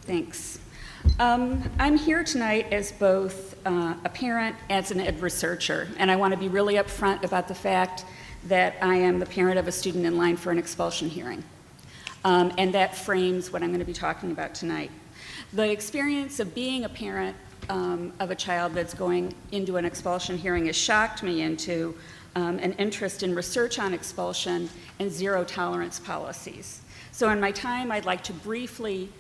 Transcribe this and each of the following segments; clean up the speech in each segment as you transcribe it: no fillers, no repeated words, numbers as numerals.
Thanks. I'm here tonight as both a parent and an ed researcher, and I want to be really upfront about the fact that I am the parent of a student in line for an expulsion hearing, and that frames what I'm going to be talking about tonight. The experience of being a parent of a child that's going into an expulsion hearing has shocked me into an interest in research on expulsion and zero tolerance policies. So in my time, I'd like to briefly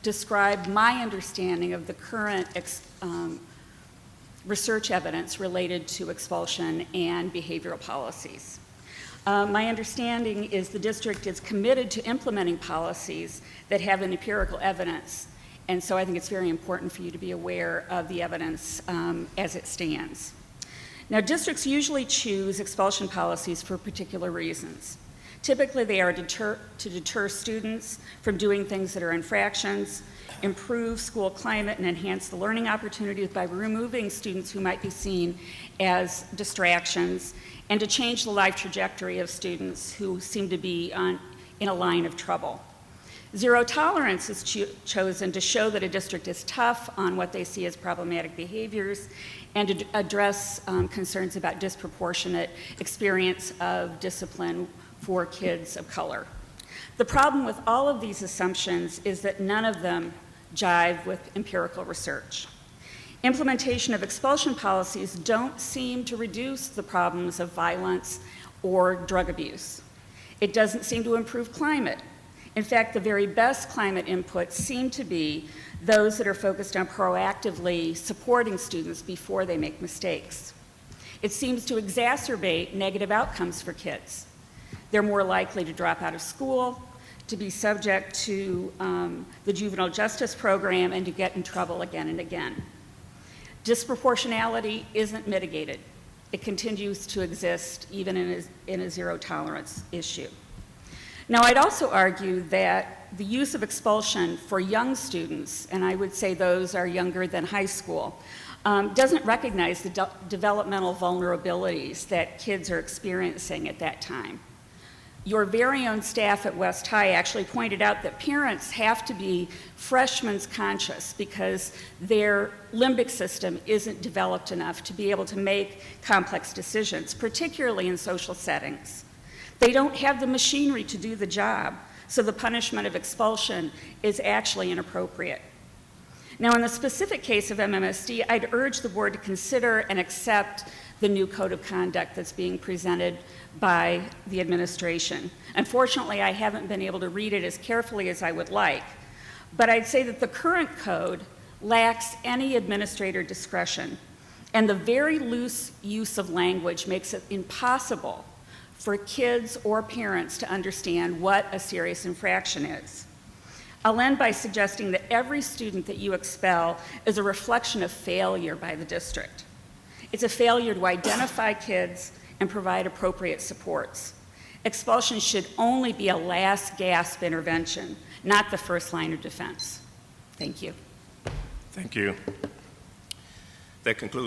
describe my understanding of the current research evidence related to expulsion and behavioral policies. My understanding is the district is committed to implementing policies that have an empirical evidence, and so I think it's very important for you to be aware of the evidence as it stands. Now, districts usually choose expulsion policies for particular reasons. Typically, they are to deter students from doing things that are infractions, improve school climate, and enhance the learning opportunities by removing students who might be seen as distractions, and to change the life trajectory of students who seem to be in a line of trouble. Zero tolerance is chosen to show that a district is tough on what they see as problematic behaviors and to address concerns about disproportionate experience of discipline for kids of color. The problem with all of these assumptions is that none of them jive with empirical research. Implementation of expulsion policies don't seem to reduce the problems of violence or drug abuse. It doesn't seem to improve climate. In fact, the very best climate inputs seem to be those that are focused on proactively supporting students before they make mistakes. It seems to exacerbate negative outcomes for kids. They're more likely to drop out of school, to be subject to the juvenile justice program, and to get in trouble again and again. Disproportionality isn't mitigated. It continues to exist even in a zero tolerance issue. Now, I'd also argue that the use of expulsion for young students, and I would say those are younger than high school, doesn't recognize the developmental vulnerabilities that kids are experiencing at that time. Your very own staff at West High actually pointed out that parents have to be freshman's conscious because their limbic system isn't developed enough to be able to make complex decisions, particularly in social settings. They don't have the machinery to do the job, so the punishment of expulsion is actually inappropriate. Now, in the specific case of MMSD, I'd urge the board to consider and accept the new code of conduct that's being presented by the administration. Unfortunately, I haven't been able to read it as carefully as I would like, but I'd say that the current code lacks any administrator discretion, and the very loose use of language makes it impossible for kids or parents to understand what a serious infraction is. I'll end by suggesting that every student that you expel is a reflection of failure by the district. It's a failure to identify kids and provide appropriate supports. Expulsion should only be a last gasp intervention, not the first line of defense. Thank you. Thank you. That concludes